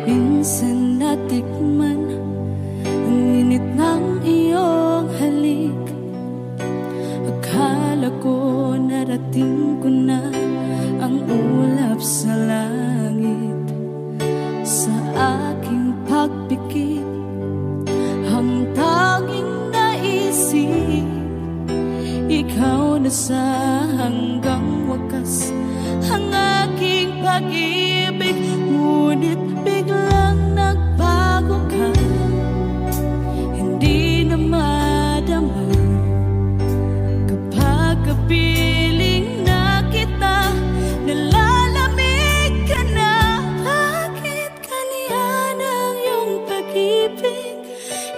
Minsan natikman ang init ng iyong halik. Akala ko narating ko na ang ulap sa langit. Sa aking pagpikit, ang tanging naisip, ikaw na sa hanggang wakas ang aking pag-ibig. Ngunit biglang nagbago ka, hindi na madama kapag kapiling na kita, nalalamig ka na. Bakit kaniyan ang iyong pag-ibig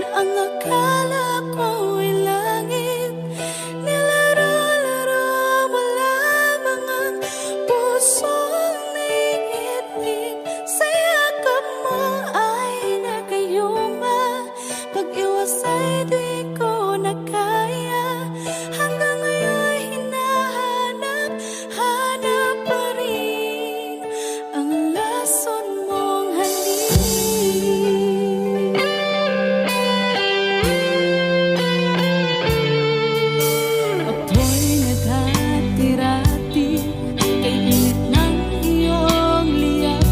na ang akala ko ay langit? Nilaro-laro mo lamang ang pusong naiitlip. Sa yakap mo ay nagayuma, pag-iwas ay di ko na kaya. Hanggang ngayon hinahanap, hanap pa rin ang lason mong halik. Ako'y naghati-rati kay init ng iyong liyap.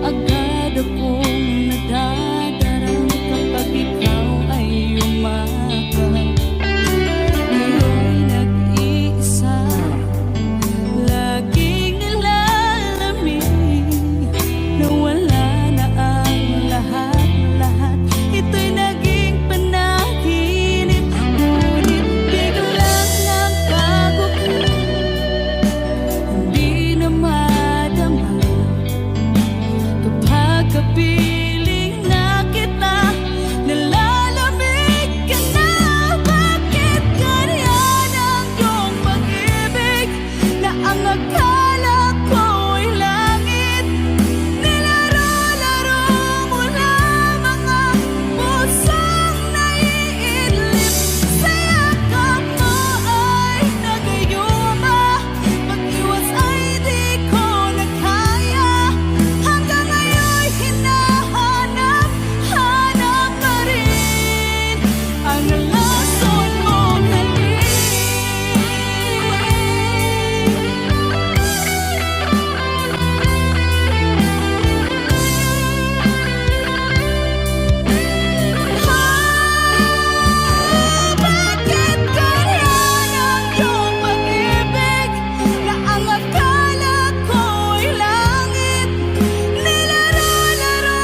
Agad akong nadadarang kapag ikaw ay umakap. Ngayon nag-iisa, laging nilalamig, nawala na ang lahat-lahat. Ito'y naging panaginip, ngunit biglang nagbago ka, hindi na madama kapag kapiling na kita, nalalamig ka na. Bakit ganyan ang iyong pag-ibig na ang akala ko ay langit? Nilaro-laro mo lamang ang pusong naiidlip. Sa yakap mo ay nagayuma, pag-iwas ay di ko na kaya. Hanggang ngayon hinahanap, hanap pa rin ang lason mong halik. Bakit ganyan ang iyong pag-ibig na ang akala ko ay langit? Nilaro-laro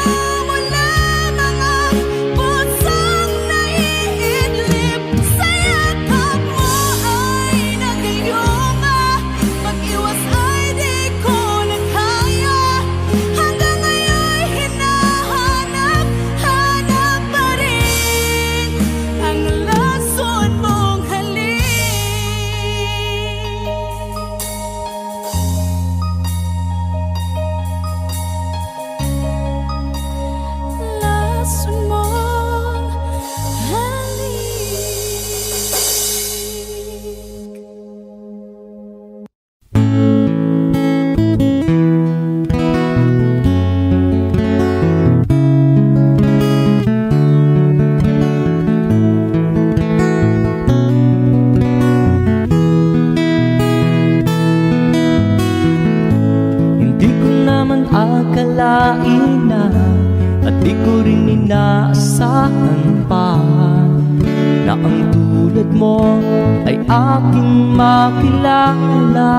mo lamang ang pusong naiidlip. Sa yakap mo ay nagayuma, pag-iwas ay di ko na kaya. Hanggang ngayon hinahanap, hanap pa rin ang lason mong halik. Lason mong halik. Hindi ko naman akalain na, at di ko rin inaasahan pa, na ang tulad mo ay aking makilala.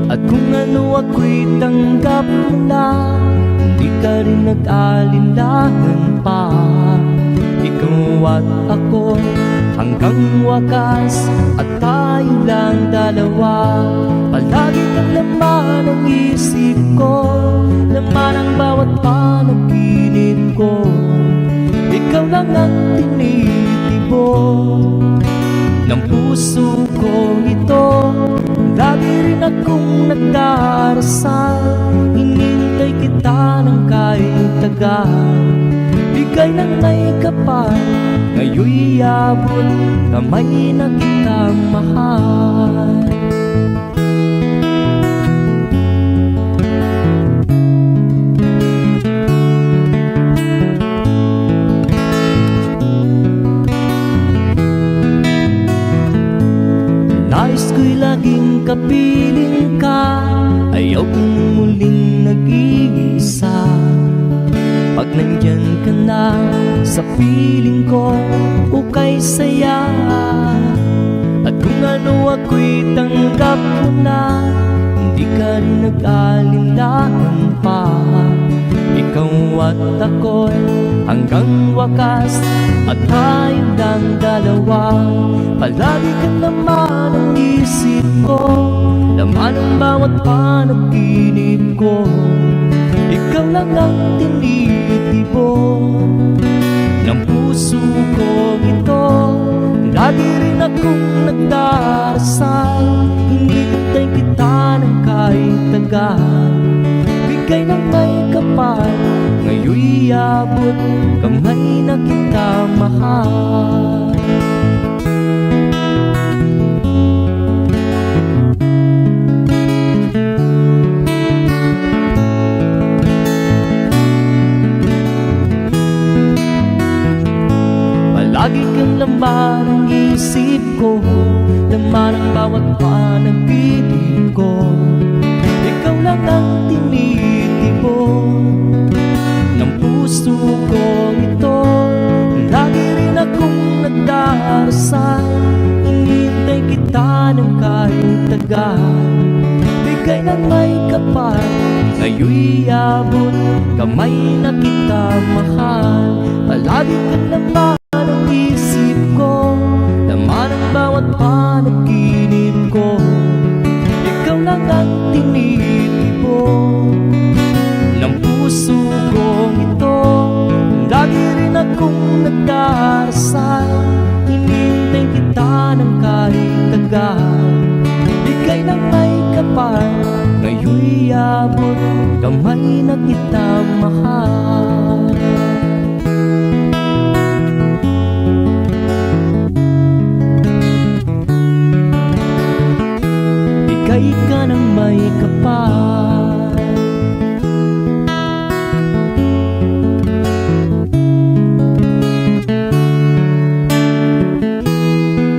At kung ano ako'y tanggap mo na, hindi ka rin nag-alinlangan pa. Ikaw at ako hanggang wakas, at tayo lang dalawa. Palagi kang laman ng isip ko, laman ang bawat panaginip ko. Ikaw lang ang tinitibok ng puso ko ito. Lagi rin akong nagdarasal, hinintay kita ng kahit tagal. Di bigay ng may kapal. Ngayon'y abot kamay na kitang mahal. Nais ko'y laging kapiling ka, ayaw kong muling nag-iisa. Pag nandyan ka na sa piling ko, ukay saya. At kung ano ako'y tanggap mo na, hindi ka rin nag-alinlangan pa. Ikaw at ako'y hanggang wakas, at tayong lang dalawa. Palagi ka naman ang isip ko, laman ang bawat panaginip ko. Ikaw lang ang tinitipon ng puso ko ito. Lagi rin akong nagdarasal, hinihintay kita ng kahit tagal. Bigay ng may kapal, ngayon'y abot kamay na kita mahal. Palagi kang laman ng isip ko, laman ang bawat panaginip ko. Ikaw lang ang tinitipon ng puso ko ito. Lagi rin akong nagdarasal, hinihintay kita ng kahit tagal. Bigay ng may kapal, ngayon'y abot kamay na kita mahal. Palagi kang laman ang isip ko, laman ang bawat panaginip ko. Ikaw lang ang tinitipon ng puso ko ito. Lagi rin akong nagdarasal, hinihintay kita ng kahit tagal. Bigay ng may kapal, ngayon'y abot kamay na kita mahal. Bigay ka ng may kapal,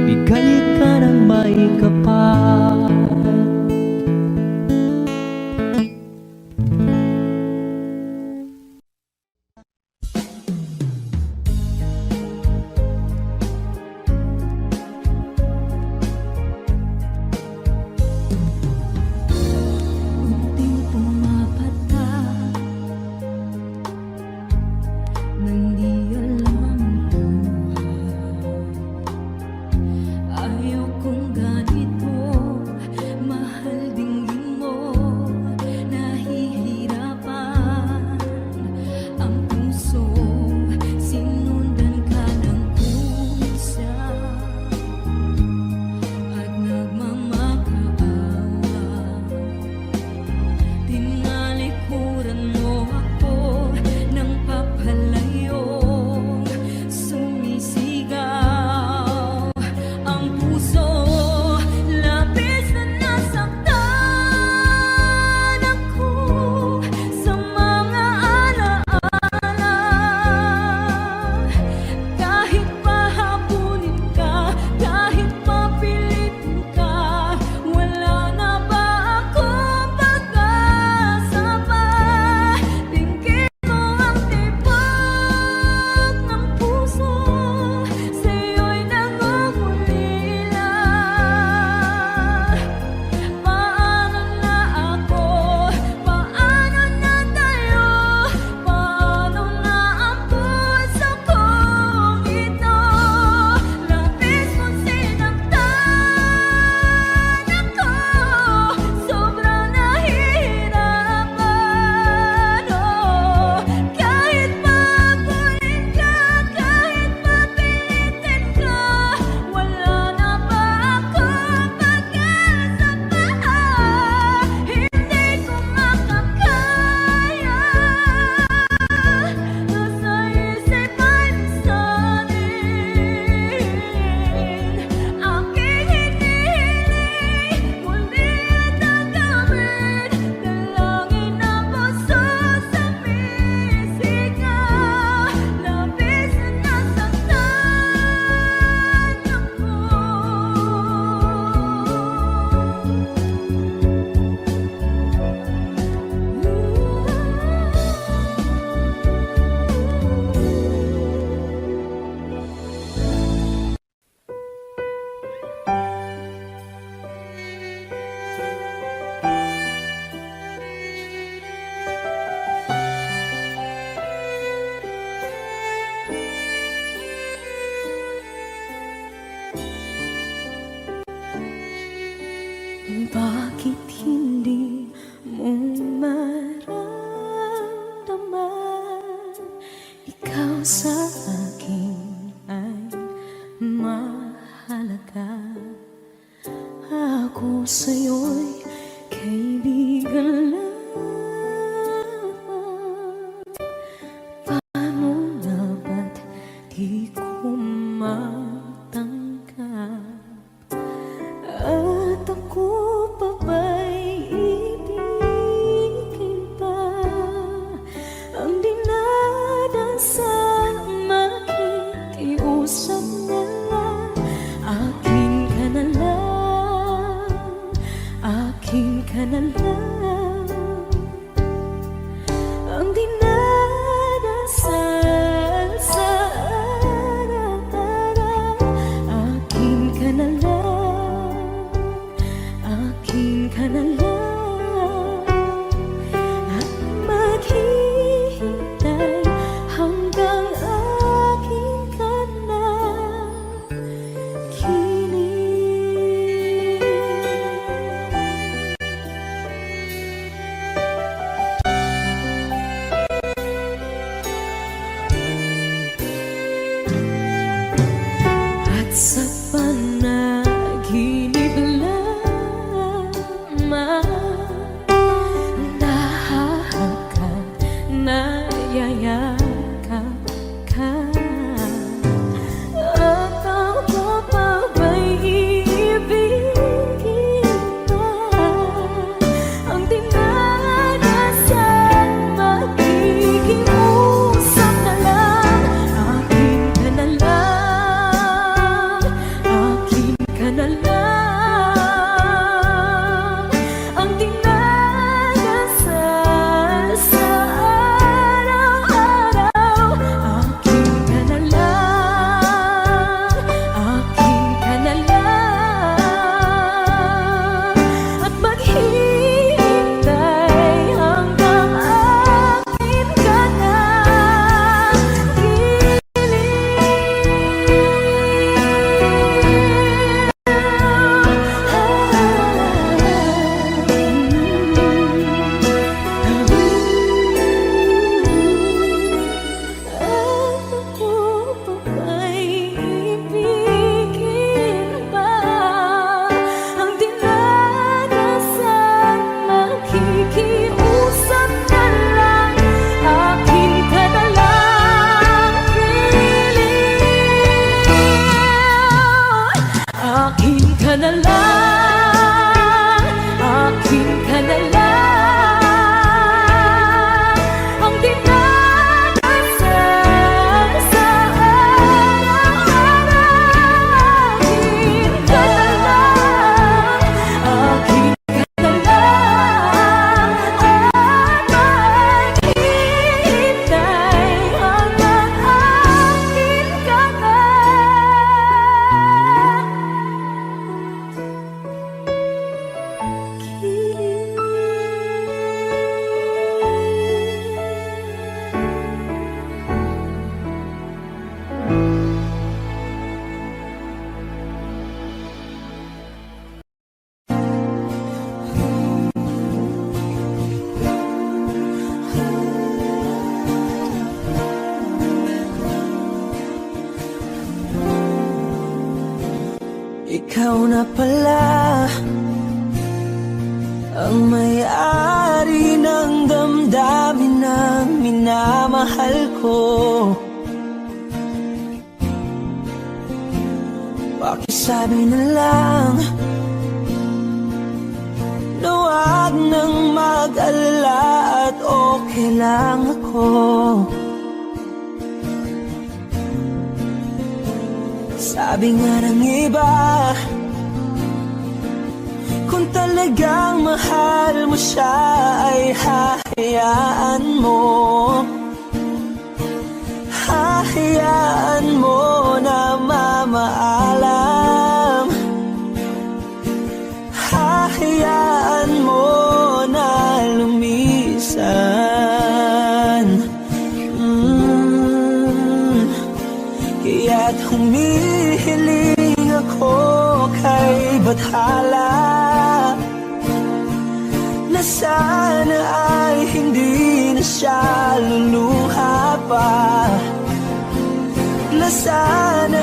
bigay ka ng may kapal. sa akin ay mahalaga. Ako sa'yo'y kaibigan lang. Paano na ba't di ko matanggap? At ako pa ba'y ibigin pa? Ang dinadasal makikiusap na lang. Akin ka na lang, akin ka na lang. Ang dinadasal sa araw-araw. Akin ka na lang, akin ka na lang. At maghihintay hanggang akin ka na kilig. At sa panaginip lamang nahahagkan, nayayakap ka. At ako pa ba'y iibigin pa? Ang dinadasal makikiusap na lang. Akin ka na lang, akin ka na lang. Ang dinadasal sa araw-araw. Akin ka na lang, akin ka na lang. At maghihintay hanggang akin ka na At ako pa ba'y ibigin ba? Ang dinadasal makikiusap na lang. Akin ka na lang, kilig. Akin ka na lang, akin ka na lang. Ang dinadasal sa araw-araw. Akin ka na lang, akin ka na lang. At maghihintay hanggang akin ka na Ikaw na pala ang may-ari ng damdamin ng minamahal ko. Pakisabi na lang na huwag nang mag-alala at okay lang ako. Sabi nga ng iba, kung talagang mahal mo siya ay hahayaan mo. Hahayaan mo na mamaalam. Hahayaan mo na lumisan. Kaya't humihiling ako kay Bathala na sana ay hindi na siya luluha pa. sana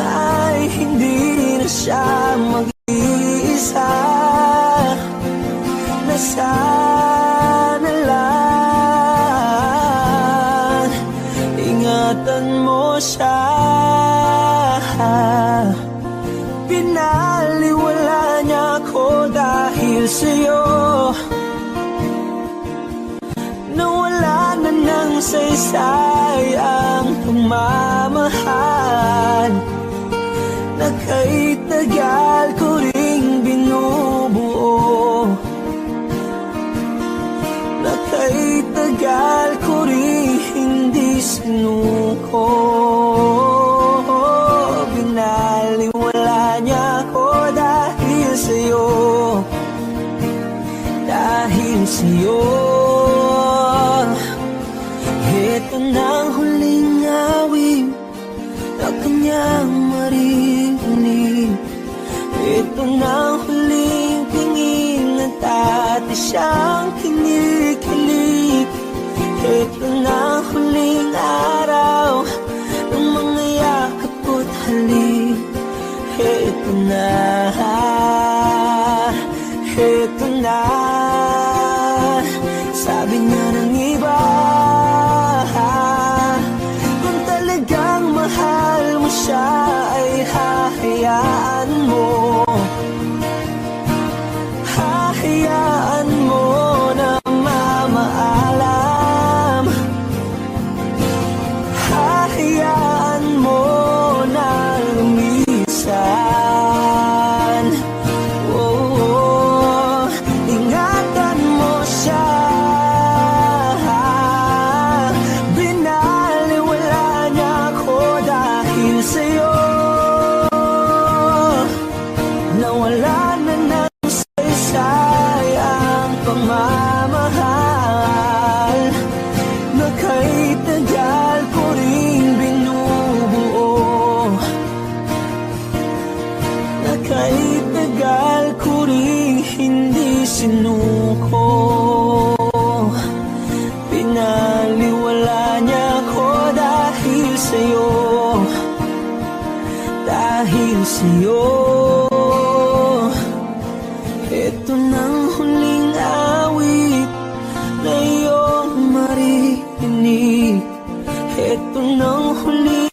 ay hindi na siya mag-iisa. Na sana lang ingatan mo siya. Pinaliwala niya ako dahil sa'yo. Nawala na ng saysay ang pagmamahal na kay tagal ko ring binubuo. Na kay tagal ko ring hindi sinuko. Binaliwala niya ako dahil sa'yo. Dahil sa'yo. Ito na ang huling awit na kanyang maririnig. Ito na ang huling tingin at dati siyang kinikilig. Ito na ang huling araw ng mga yakap ko't halik. Ito na, ito na. Sabi niya ng iba, kung talagang mahal mo siya ay hahayaan mo. Hahayaan mo na mamaalam. Hahayaan mo na lumisan. Oh, ingatan mo siya. Binaliwala niya ako dahil sa'yo. Nawala na ng saysay ang pagmamahal na kay tagal ko ring binubuo. Na kay tagal ko ring hindi sinuko. Pinaliwala niya ako dahil sa'yo. Dahil sa'yo. Ito nang huling awit na iyong maririnig. Ito nang huling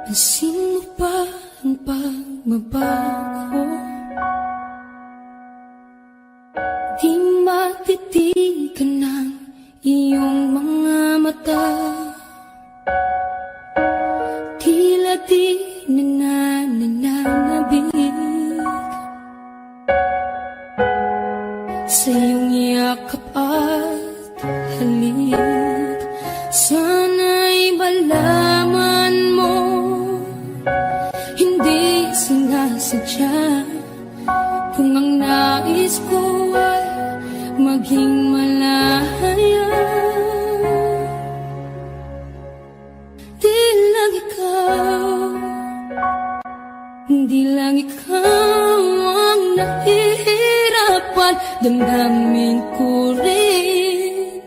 Pansin mo ba ang pagbabago? Di matitigan ng iyong mga mata. Tila di nananabig sa iyong yakap at halik. Sana'y malaman mo, hindi sinasadya. Kung ang nais ko ay maging malaya, di lang ikaw, di lang ikaw ang nahihirapan. Damdamin ko rin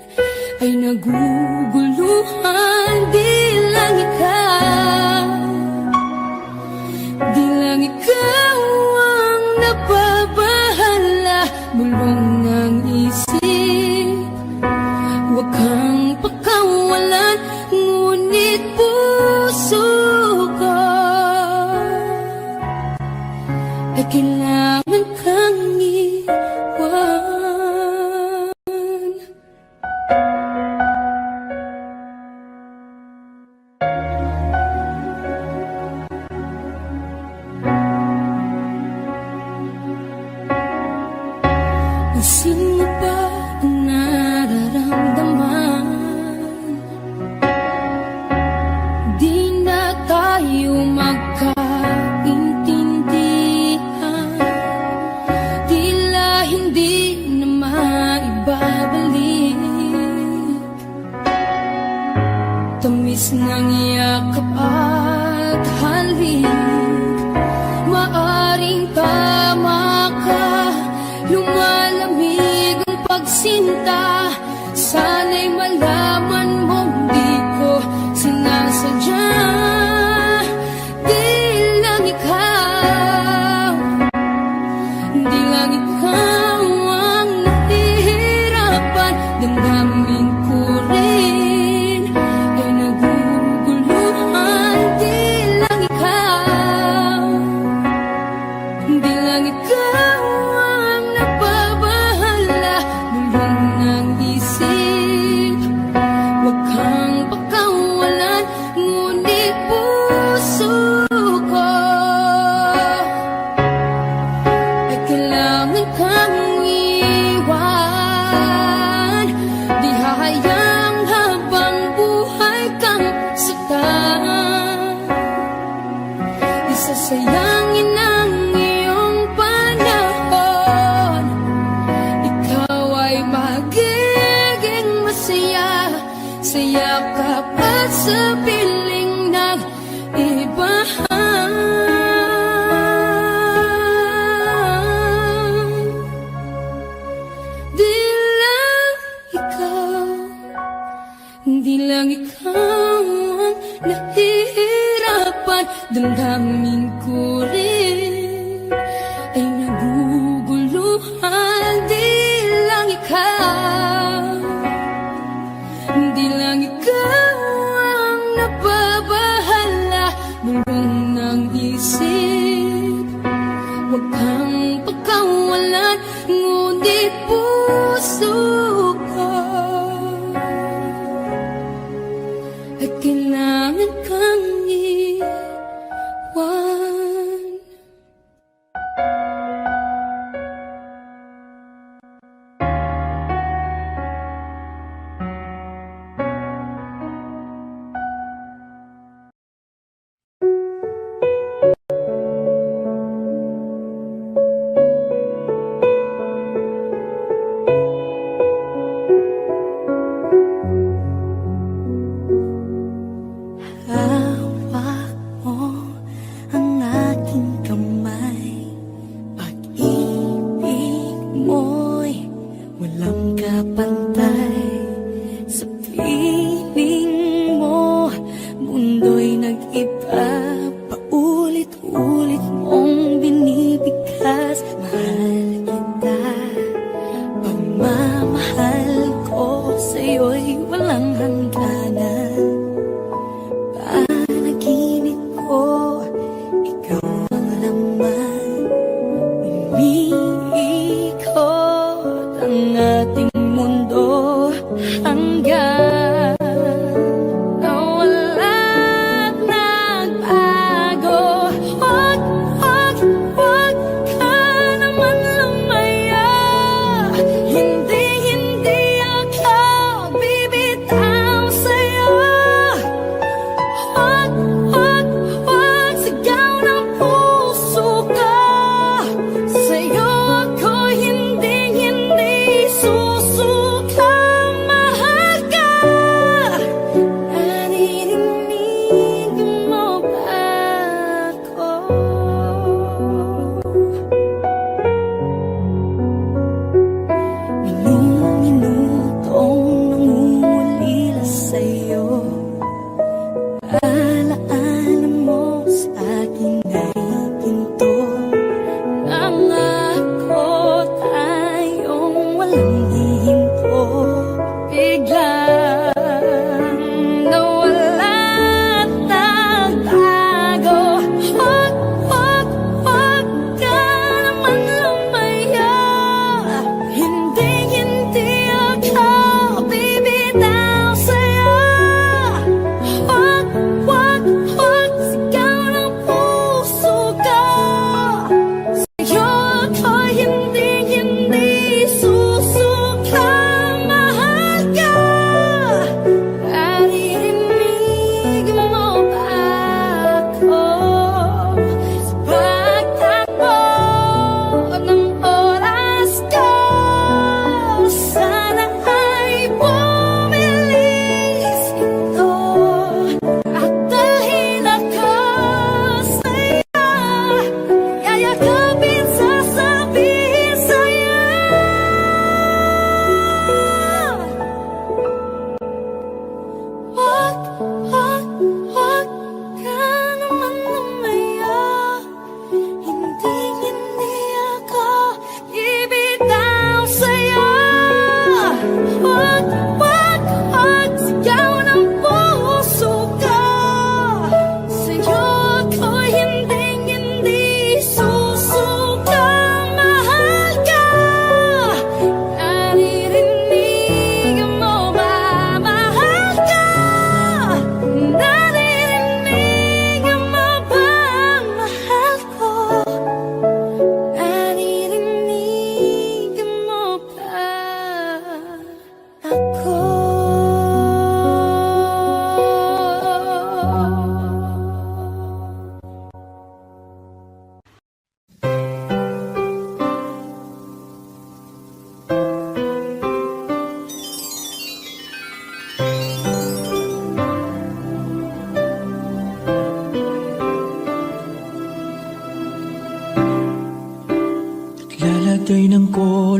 ay naguguluhan. Di lang ikaw, di lang ikaw ang nababahala. Bulong ng isip, huwag kang pakawalan, ngunit puso ko ay kailangan kang iwan. Pansin mo ba ang nararamdaman? Bilis ng yakap at halik, maaring tama ka. Lumalamig ang pagsinta, sana'y malaman mong di ko sinasadya. Di lang ikaw, di lang ikaw ang nahihirapan. Damdamin ko rin ay naguguluhan. Di lang ikaw, di lang ikaw ang nababahala. Lulong ng isip, huwag kang pagkawalan. Ngunit puso ko ay kailangan kang iwan. Di hahayang habang buhay kang saktan. Isasayangin ang iyong panahon. Ikaw ay magiging masaya sa yakap at sa piling ng iba. Di lang ikaw, di lang ikaw ang nahihirapan. Damdamin ko rin ay naguguluhan. Di lang ikaw, di lang ikaw ang nababahala. Bulong ng isip, huwag kang pagkawalan. Ngunit puso ko ay kailangan kang iwan. Hawak mo ang aking kamay. Pag-ibig mo'y walang kapantay. Sa piling mo, mundo'y nag-iba. Paulit-ulit mong binibigkas. Mahal kita, pagmamahal ko sa'yo'y walang hangganan. Panaginip ko, ikaw ang laman. Umiikot ang ating mundo hanggang nawala't nagbago. Huwag, huwag, huwag ka naman lumaya. Hindi, hindi ako bibitaw sa'yo.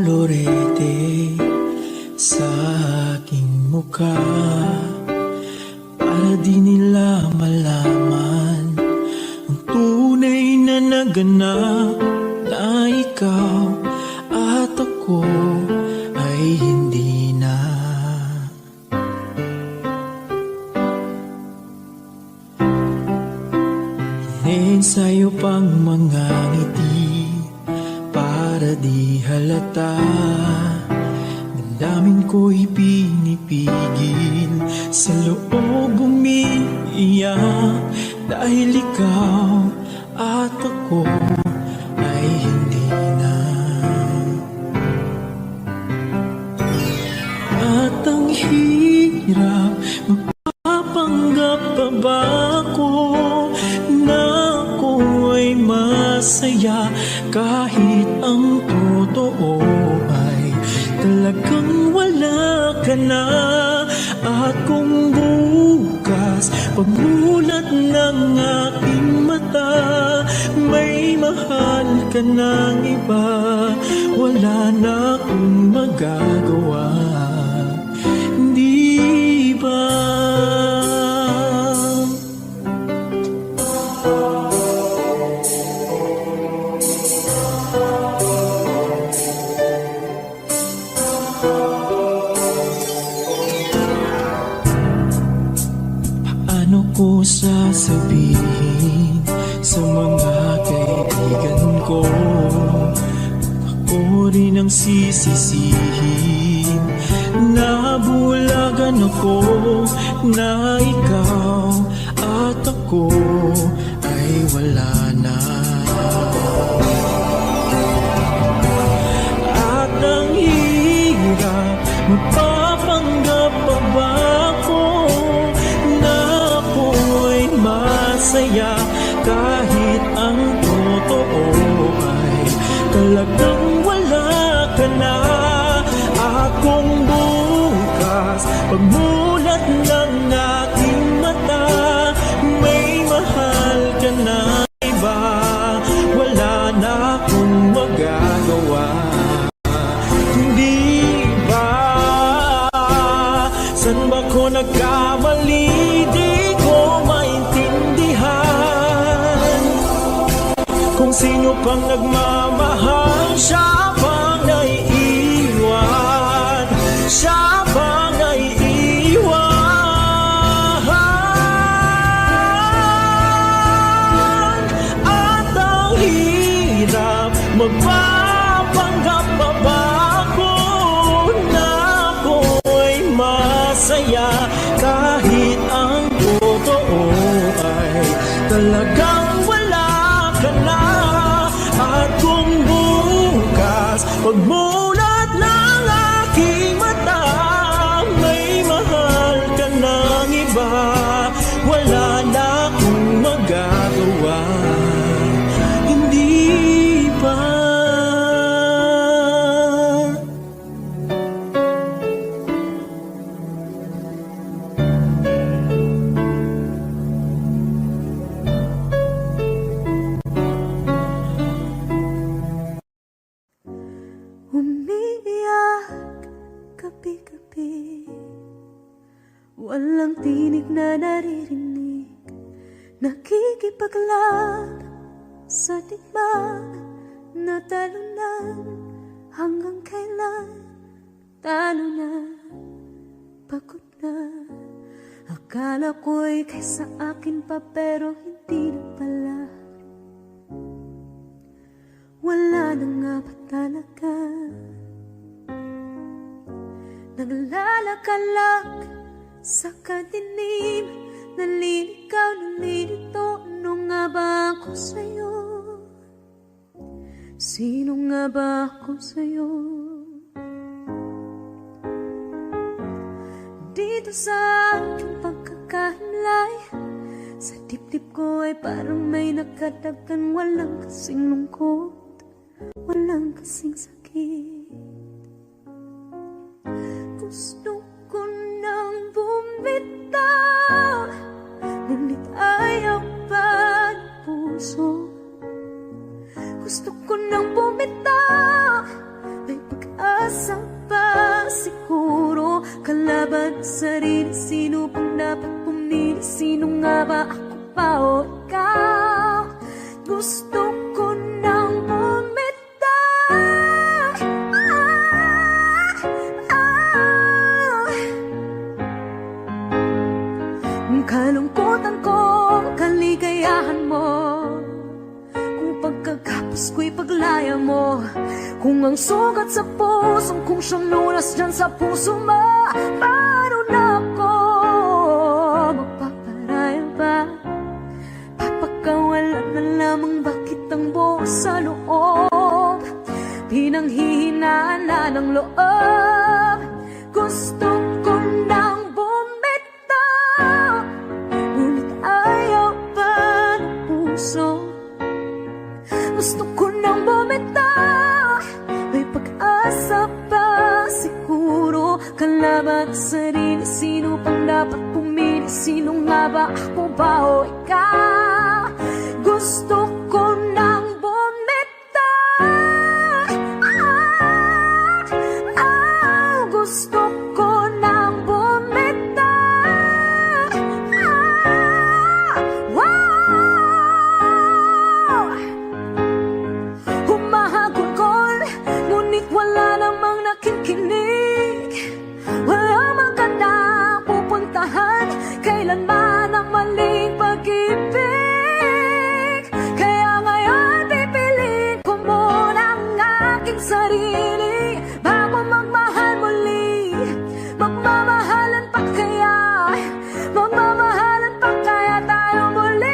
kolorete sa aking mukha, para di nila malaman ang tunay na naganap, na ikaw at ako ay hindi na. Iniensayo pang mga ngiti para di halata, damdamin ko'y pinipigil, sa loob umiiyak, dahil ikaw at ako ay hindi na. At ang hirap, magpapanggap pa ba ako na ako ay masaya, kahit ang totoo ay talagang wala ka na. At kung bukas pagmulat ng aking mata, may mahal ka ng iba, wala na akong magagawa, di ba? Paano ko sasabihin sa mga kaibigan ko, ako rin ang sisisihin, nabulagan ako, na ikaw at ako ay wala na. At ang hirap, magpapanggap pa ba ako na ako ay masaya, kahit ang totoo ay talagang wala ka na. At kung bukas pagmulat ng aking mata, may mahal ka na iba, wala na akong magagawa, hindi ba? San ba ko nagkamali? Di ko maintindihan kung sino pang nagmamahal, siya pang naiiwan, siya pang naiiwan. At ang hirap, magpapanggap pa ba ako na ako ay masaya, kahit ang totoo ay talagang wala ka na. At kung bukas pagmulat ng aking mata, may mahal ka ng iba, wala na akong magagawa, hindi ba? Umiiyak gabi-gabi, walang tinig na naririnig, nakikipaglaban sa digmaan, natalunan hanggang kailan, talo na, pagod na. Akala ko'y kaysa akin pa, pero hindi na pala. Wala na nga ba talaga? Naglalakad sa kadilim, naliligaw, nalilito. Ano nga ba ako sa'yo? Sino nga ba ako sa'yo? Dito sa aking pagkakahimlay, sa dibdib ko ay parang may nakadagan, walang kasing lungkot, walang kasing sakit. Gusto ko nang bumitaw, ngunit ayaw pa ng puso. Gusto ko nang bumitaw, may pag dapat pumili, sino nga ba, ako pa o ikaw? Gusto ko nang bumitaw. Ang kalungkutan ko, kaligayahan mo, kung pagkagapos ko'y paglaya mo, kung ang sugat sa pusong kung siyang lunas dyan sa puso mo, paano na ako magpaparaya ba? Papakawalan na lamang, bakit ang buo sa loob? Pinanghihinaan na ng loob. Gusto ko nang bumitaw, ngunit ayaw pa ng puso. Gusto ko nang bumitaw, may pag-asa pa siguro. Kalaban sa sarili, sino pang dapat pumili, sino nga ba, ako ba o ikaw? Gusto ko nang bumitaw. Gusto ko nang bumitaw. Wow! Humahagulgol, ngunit wala namang nakikinig. Walang magandang pupuntahan, kailanman ang maling pag-ibig. Kaya ngayon pipiliin ko muna ang aking sarili bago magmahal muli. Magmamahalan pa kaya, magmamahalan pa kaya tayo muli.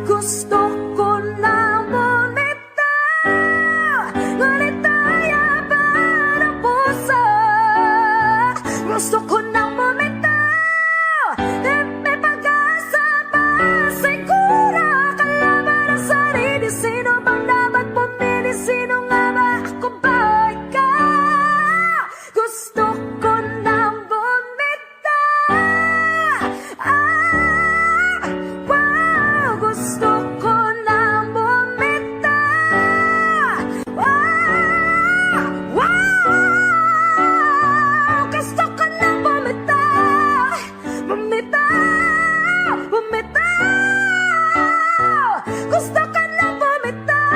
Gusto ko nang bumitaw, ngunit ayaw pa ng puso. Gusto ko nang bumitaw, may pag-asa pa siguro. Kalaban ang sarili, sino bang dapat pumili, sino nga ba, ako ba o ikaw? Gusto ko nang bumitaw. Wow! Gusto ko nang bumitaw. Wow! Gusto ko nang bumitaw. Bumitaw! Bumitaw! Gusto ko nang bumitaw.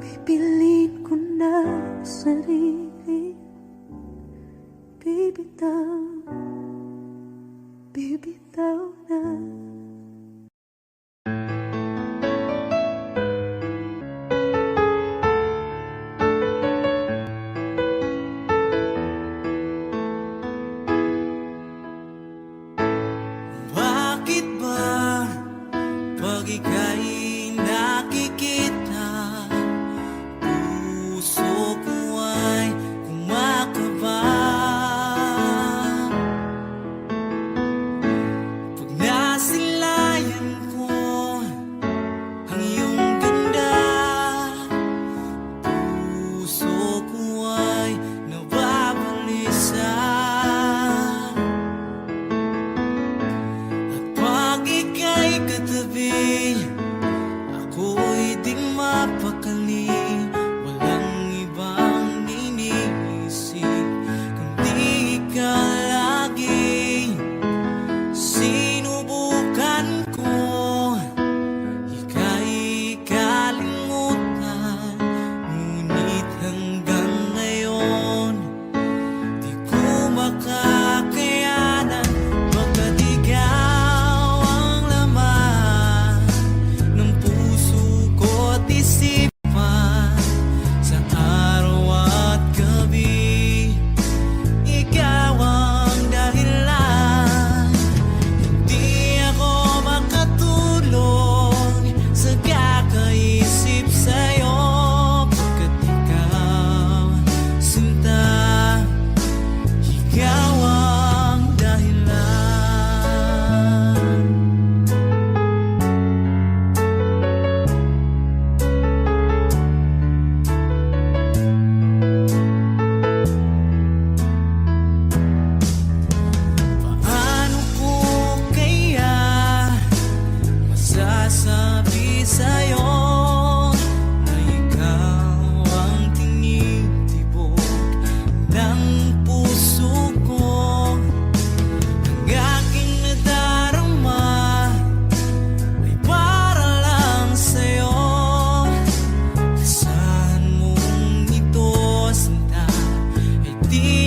Pipiliin ko na sarili, bibitaw, bibitaw na. Bakit ba pag ika'y nakikita, puso ko ay kumakaba? Pag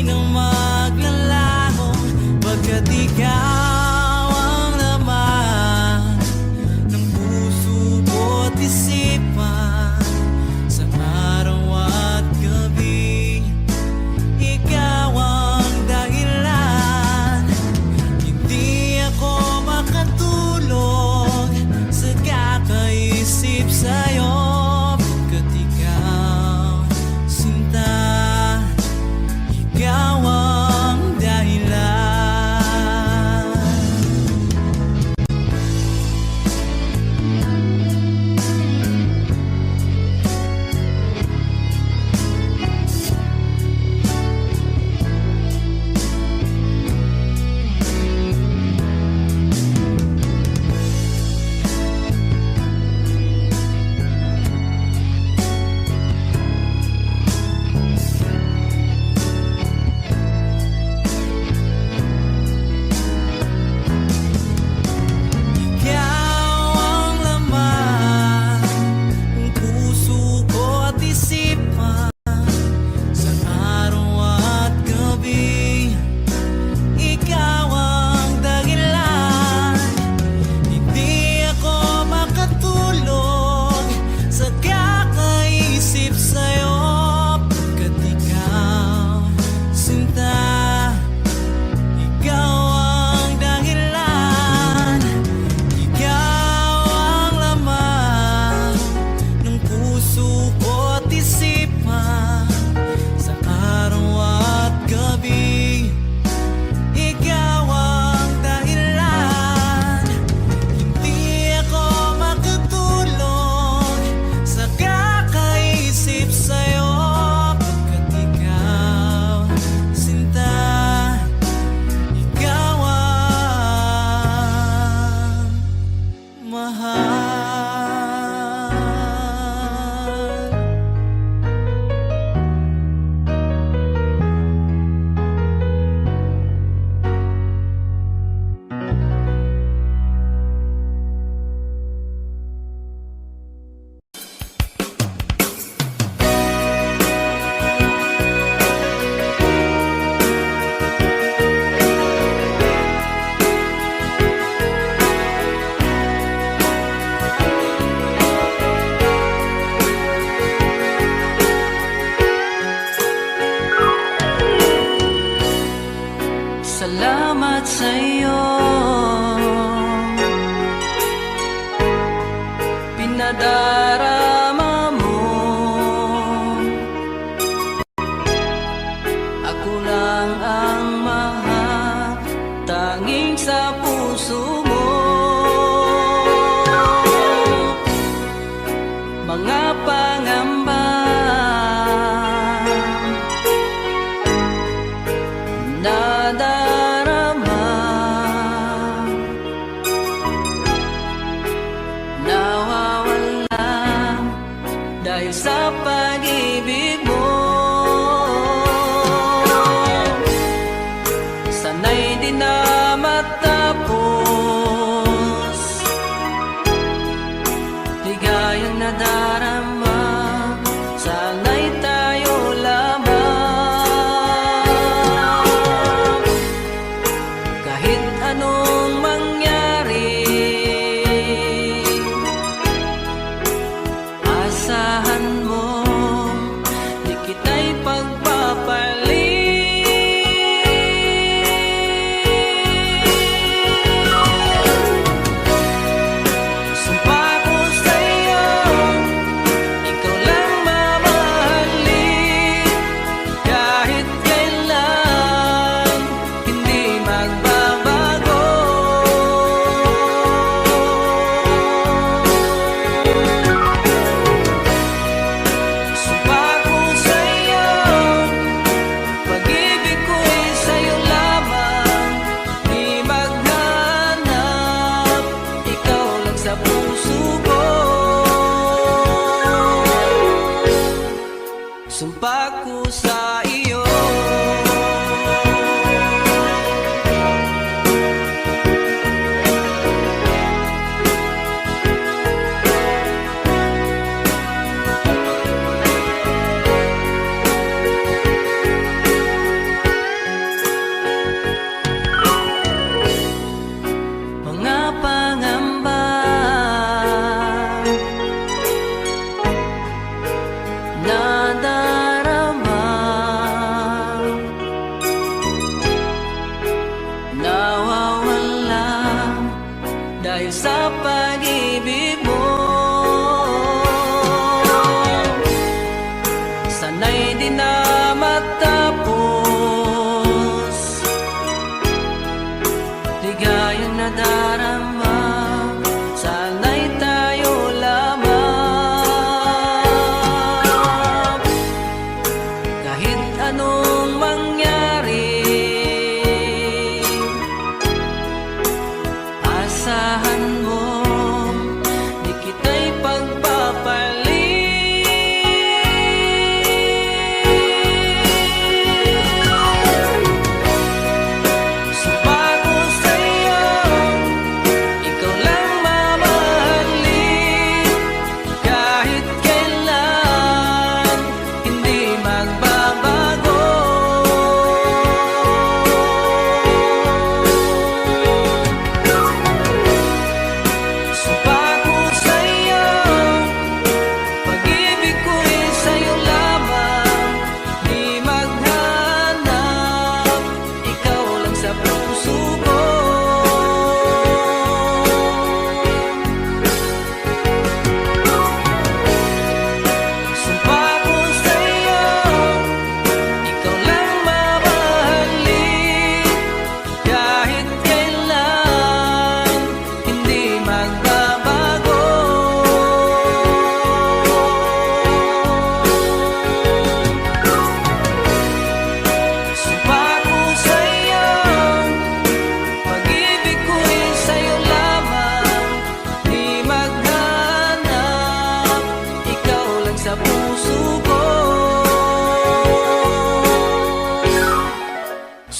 na maglalaho, pagkat ikaw ang laman ng puso ko't isipan. Sa araw at gabi, ikaw ang dahilan. Hindi ako makatulog sa kakaisip sa'yo, pagkat ikaw, sinta, ikaw ang dahilan. Ikaw ang laman ng puso ko't isipan. Sa araw at gabi, ikaw ang dahilan. Hindi ako makatulog sa kakaisip sa'yo, pagkat ikaw, sinta, ikaw ang dahilan. Ikaw ang laman ng puso ko't isipan. Sa araw at gabi, ikaw ang dahilan. Hindi ako makatulog sa kakaisip sa'yo, pagkat ikaw, sinta, ikaw ang mahal. Salamat sa'yo, pinadarama mo. Ako lang ang mahal, tanging sa puso mo. Mga pangamba nadarama, nawawala dahil sa pag-ibig mo.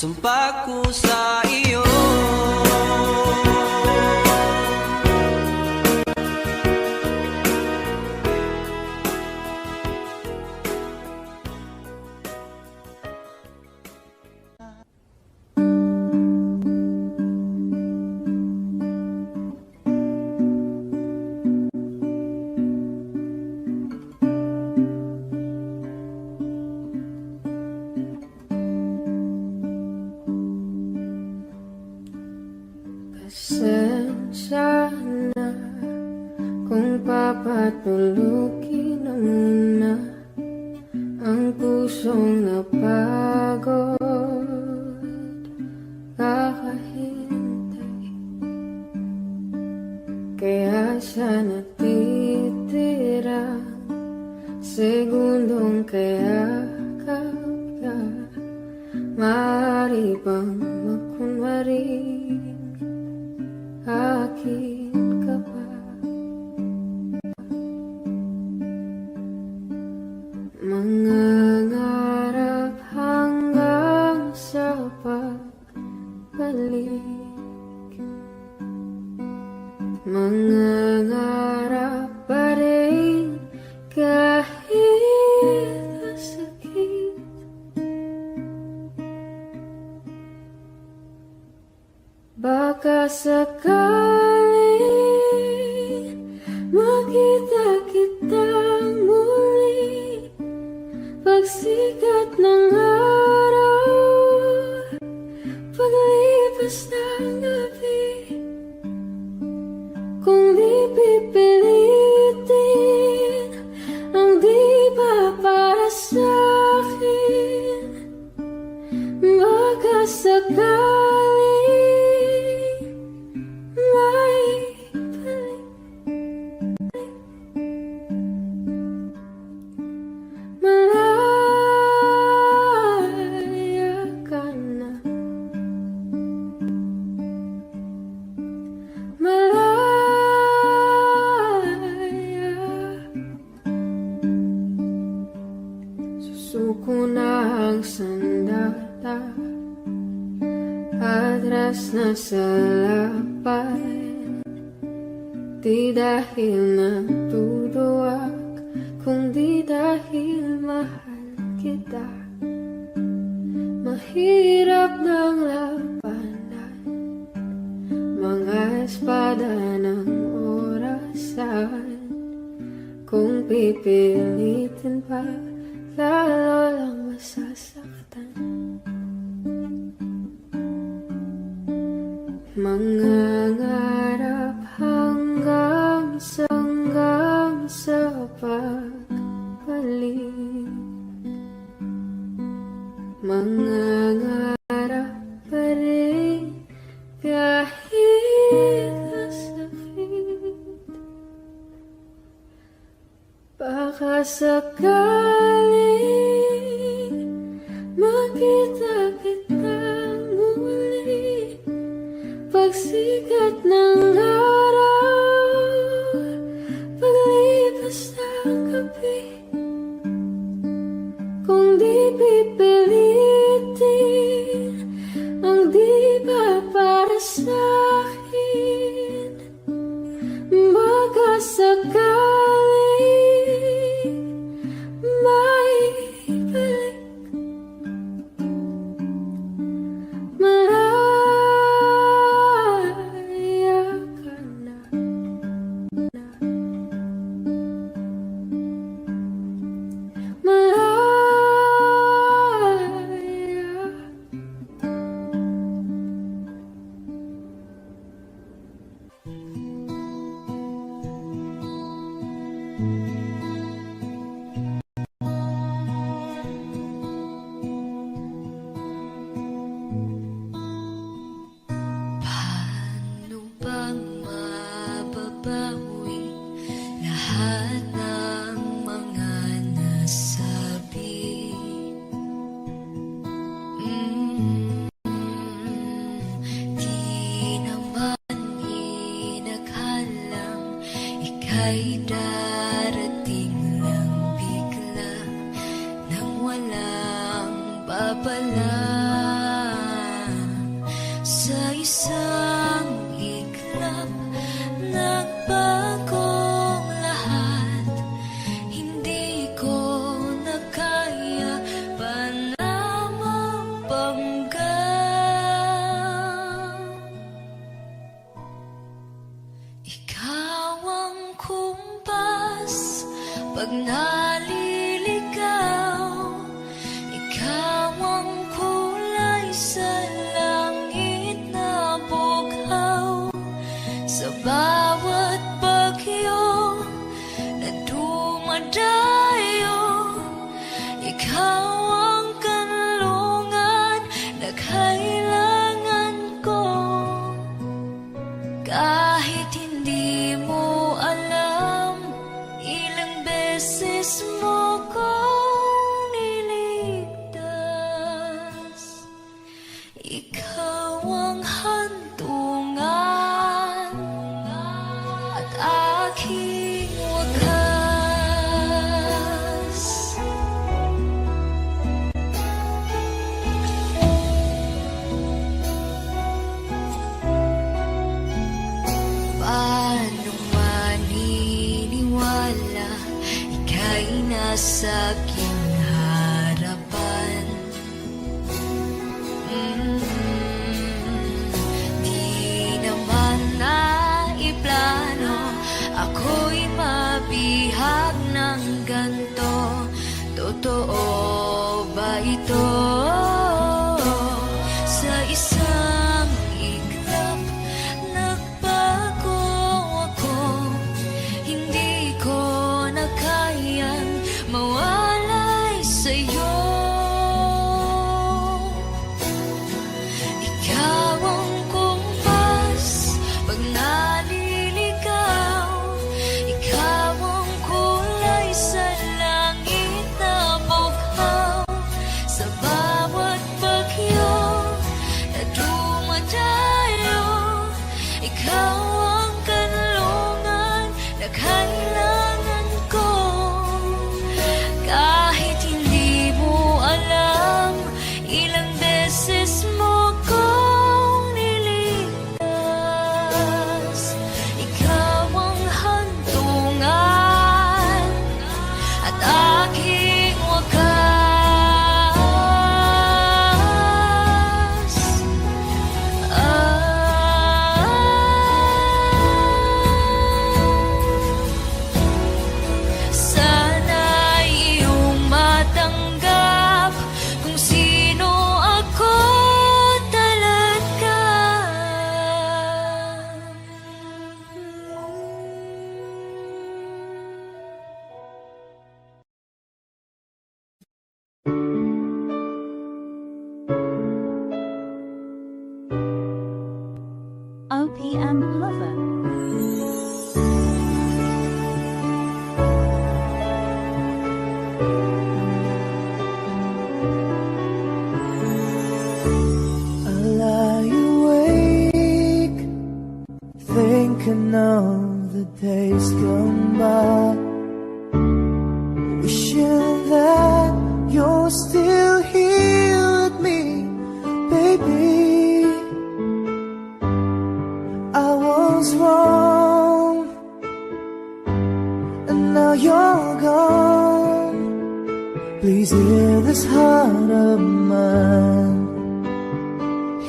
sumpa ko sa iyo. Pasensya na kung papatulukin na muna ang pusong napagod, kakahintay. Kaya siya natitira segundong kaya ka, maaari bang makunwari akin ka pa? Mangangarap hanggang sa pagbalik, mangangarap pa rin kahit masakit. Baka sakaling makita kitang muli pagsikat ng araw, paglipas ng gabi. Kung di pipilitin ang di ba para sa'kin, baka sakaling suko na ang sandata, atras na sa lapay. Di dahil natuduwag, kundi dahil mahal kita. Mahirap ng labanan, mga espada ng orasan. Kung pipilitin pa, lalo lang masasaktan. Mangangarap hanggang sa pagbalik, mangangarap pa rin kahit masakit. Baka sakaling makita kitang muli pagsikat ng araw, paglipas ng gabi. Kung di pipilitin ang di ba para sa'kin, baka sakaling may balik. Malaya ka na, malaya. Paano bang mababawi lahat ng mga nasabi? Di naman inakhalang ika'y darating lang bigla nang walang babala. isang iglap, nagbagong lahat. Hindi ko na kaya pa na mapanggang. Ikaw ang kumpas pag naliligaw. Ikaw ang kulay sa langit na bughaw. Sa bawat bagyo na dumadayo, ikaw ang kanlungan na kailangan ko. Kahit hindi mo alam, ilang beses mo kong niligtas. Ikaw ang hantungan at aking wakas. Paano maniniwala ika'y nasa aking harapan? Di naman naiplano ako'y mabihag ng ganto. Totoo ba ito? Sa isang iglap, nagbago ako. Hindi ko na kayang mawalay sa'yo. Ikaw ang kumpas pag naliligaw. Ikaw ang kulay sa langit na bughaw. Sa bawat bagyo na dumadayo, ikaw ang kanlungan na kailangan ko. Kahit hindi mo alam, ilang beses mo kong niligtas. Ikaw ang hantungan at aking wakas. Sana'y iyong matanggap kung sino ako talaga. OPM Lover. I lie awake, thinking of the days gone by, wishing that you're still here with me, baby. I was wrong, and now you're gone. Please hear this heart of mine.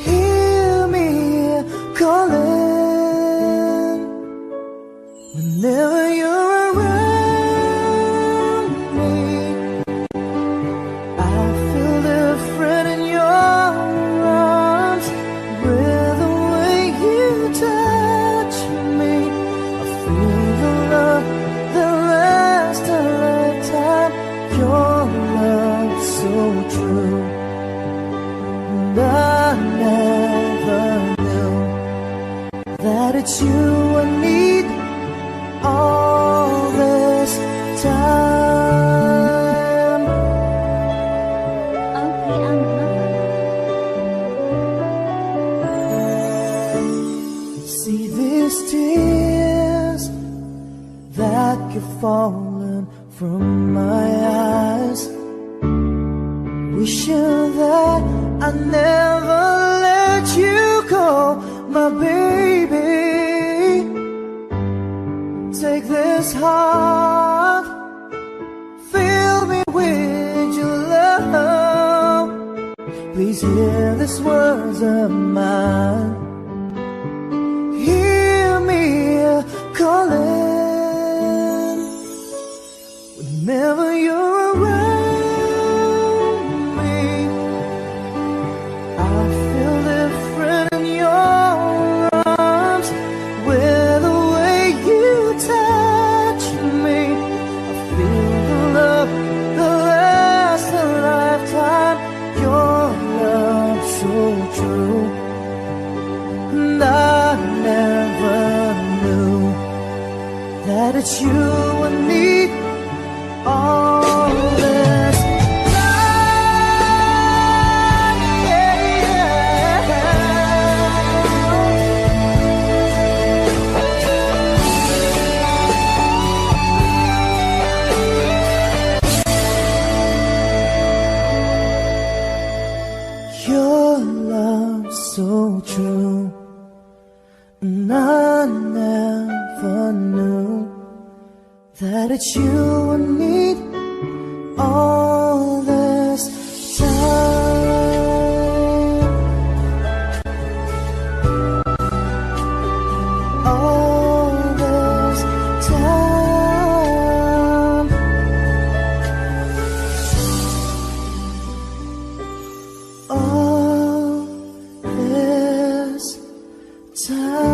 Hear me calling whenever you're around me. I feel different in your arms with the way you touch me. I feel the love that lasts a lifetime. Your love so true, and I never knew that it's you I need all this time. OPM Lover. See these tears that keep falling from my eyes, wishing that I never let you go. my baby. Take this heart, fill me with your love. Please hear these words of mine. Hear me calling. Whenever you're around me, I feel different in your arms. With the way you touch me, I feel the love that lasts a lifetime. Your love so true, and I never knew that it's you I need. All this time, your love so true, and I never knew that it's you I need all this time. All this time. All this time.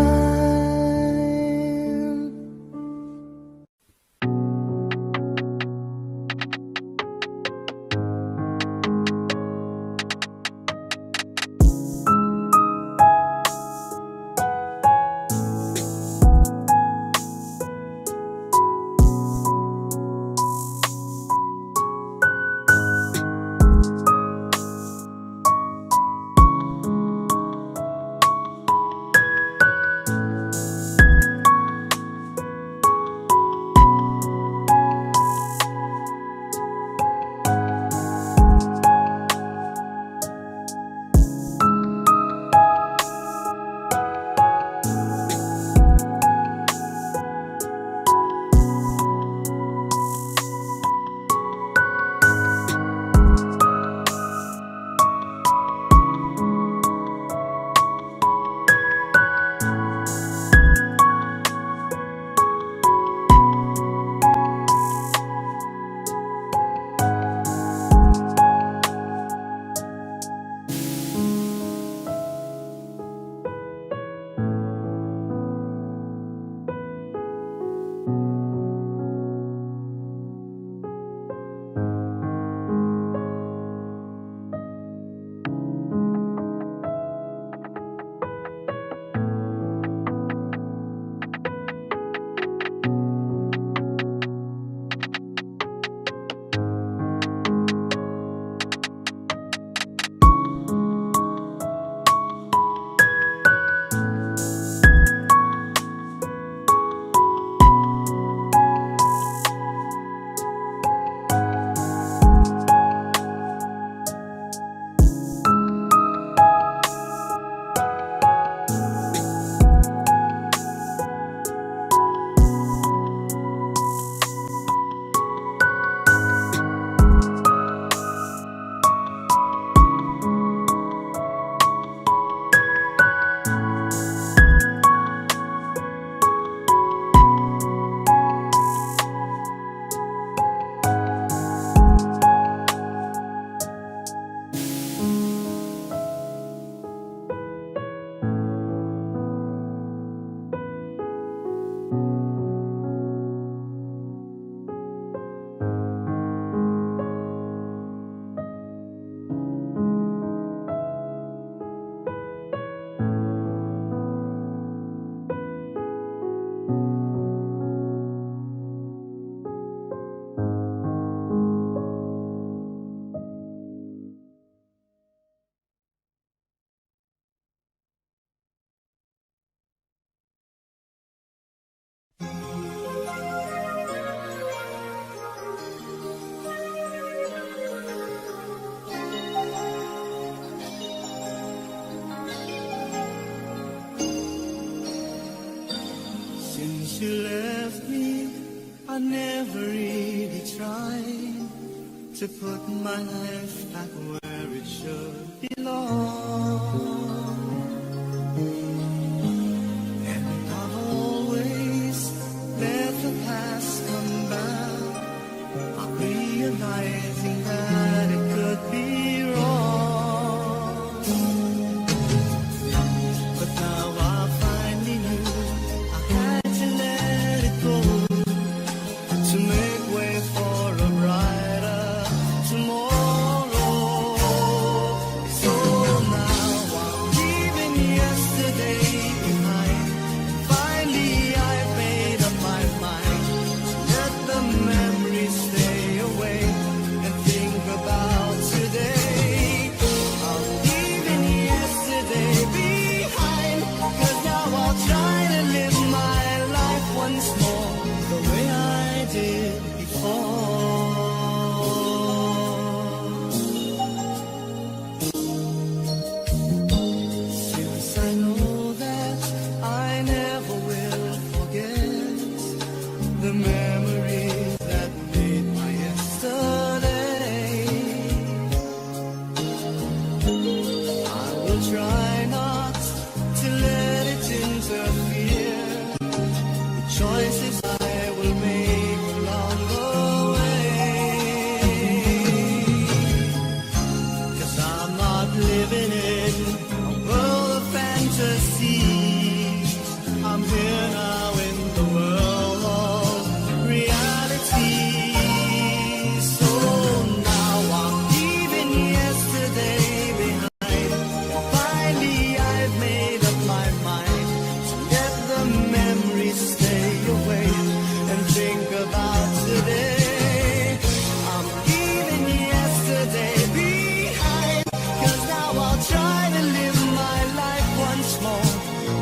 I never really tried to put my life back where it should belong. And I've always let the past come back, not realizing that it could be wrong. But now I finally knew I had to let it go to make way for a brighter tomorrow. So now I'm leaving yesterday behind. Finally I've made up my mind to let the memories stay away and think about today. I'm leaving yesterday behind, 'cause now I'll try to live my life once more the way I did before. Since I know that I never will forget the memories that made my yesterday, I will try not to let it interfere the choices I will make along the way. 'Cause I'm not living in a world of fantasy. I'm here now in the world of reality. So now I'm leaving yesterday behind. Finally I've made up my mind to let the memories stay away and think about today. I'm leaving yesterday behind, 'cause now I'll try to live my life once more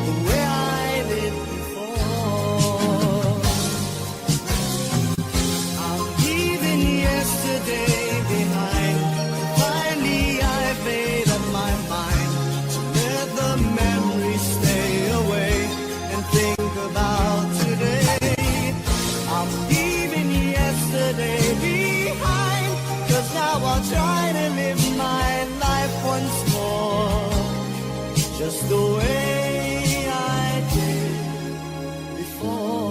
the way I did before. I'm leaving yesterday behind. Finally I've made up my mind to let the memories stay away and think about today. I'm leaving yesterday behind, 'cause now I'll try to live my life once more just the way I did before.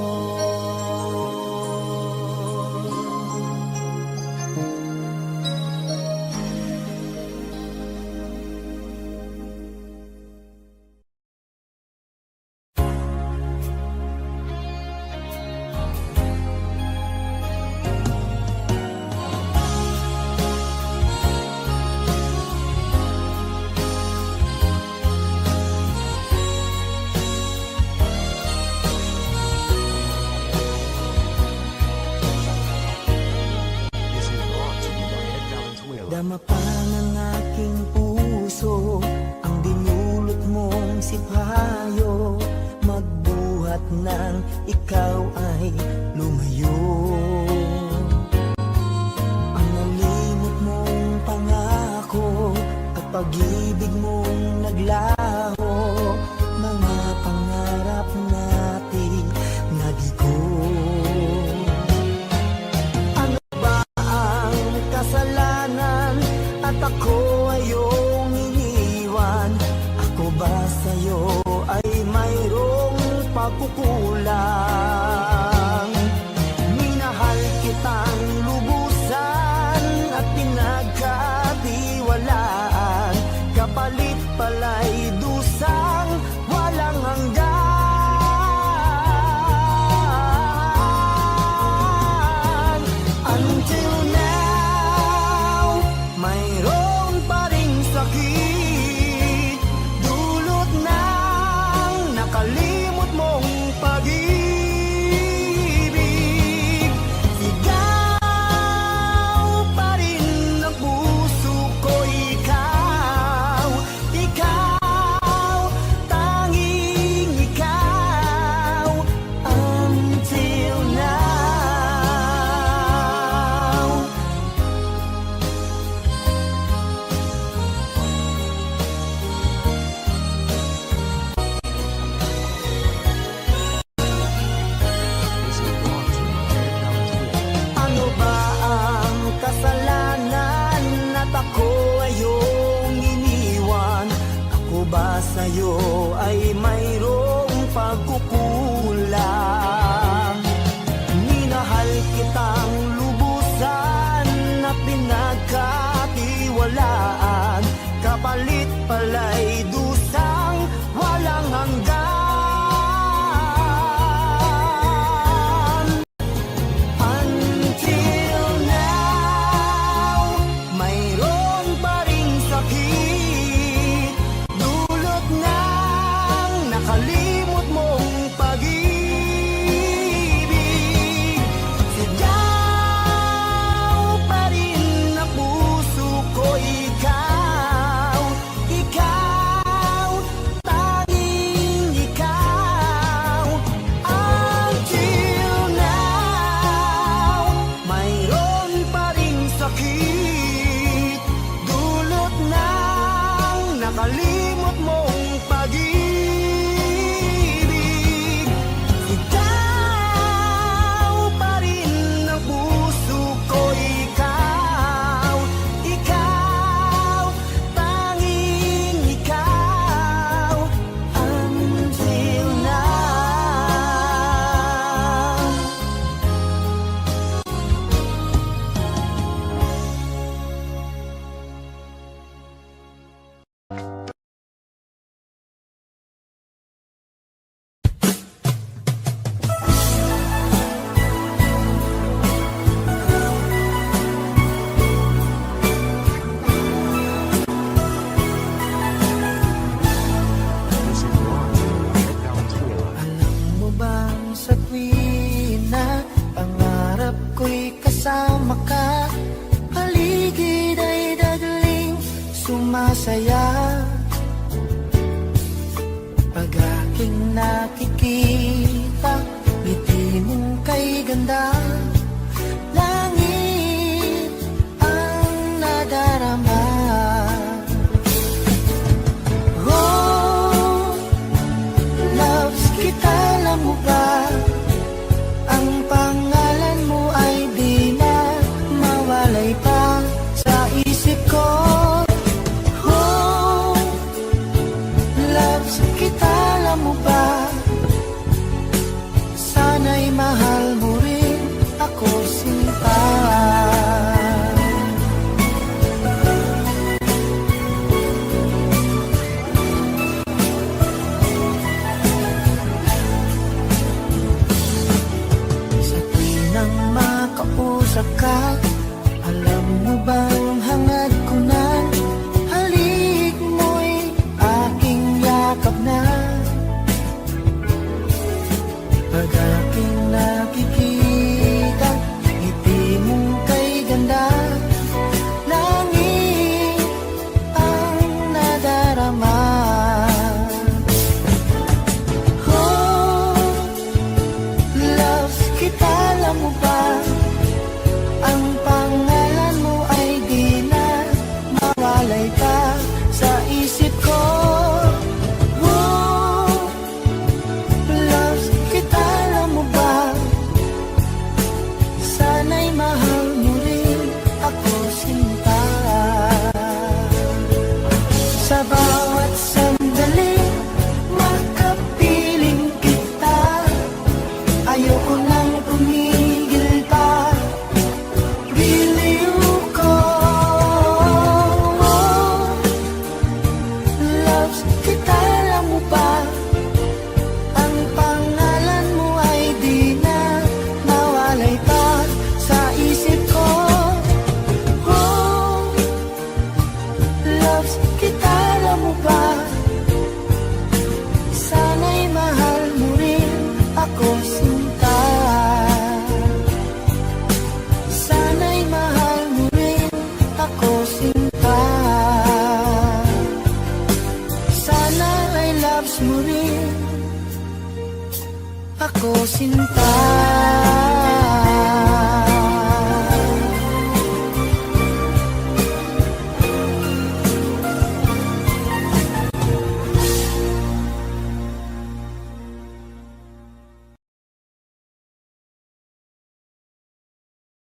Dama pa ng aking puso ang dinulot mong sipayo, magbuhat ng ikaw ay lumayo. Ang nalimot mong pangako at pag-ibig mong naglaho, mga pangarap natin nabigo. Kasalanan at ako ay iyong iniwan. Ako ba sa'yo ay mayroong pagkukulang? Minahal kitang lubusan at pinagkatiwalaan, kapalit pala'y dusang walang hanggan. Until now, mayroon pa ring sakit, dulot ng nakalimot mong pag-ibig. Sigaw pa rin ang puso ko, ikaw, ikaw. sa'yo ay mayroong pagkukulang. Minahal kitang lubusan na pinagkatiwalaan, kapalit pala'y dusang walang hanggan. Until now, mayroon pa ring sakit, dulot ng nakalimot mong pag-ibig. Sigaw pa rin na puso ko, ikaw, ikaw, tanging ikaw. Until now, mayroon pa ring sakit, dulot ng nakalimot mong pag-ibig. Ikaw pa rin ang puso ko, ikaw, ikaw, tanging ikaw. Until now. Alam mo bang sa tuwing na pangarap ko'y kasama ka, paligid ay dadaling sumasaya. Pag aking nakikita, ngiti mong kay ganda, langit ang nadarama. Oh, loves kita, alam mo ba? Ang pangalan mo ay di na mawalay pa sa isip ko. Oh, loves kita, alam mo ba? Sana'y mahal mo rin ako, sinta. Sa tuwing makausap ka, alam mo bang hangad ko na, halik mo'y aking yakap na. Pag aking nakikita, ngiti mong kay ganda, langit ang nadarama. Oh, loves kita, alam mo ba? Ang pangalan mo ay di na mawalay pa sa isip ko. Oh, loves kita, alam mo ba? Sana'y mahal mo rin ako, sinta. Sa bawat sandali, makapiling kita, ayoko nang tumigil pa. Biliw ko, loves kita, alam mo ba? Ang pangalan mo ay di na mawalay pa sa isip ko. Oh, loves kita, alam mo ba? Sana'y mahal mo rin ako, sinta. Sana'y mahal mo rin ako, sinta. Sana ay loves mo rin ako, sinta.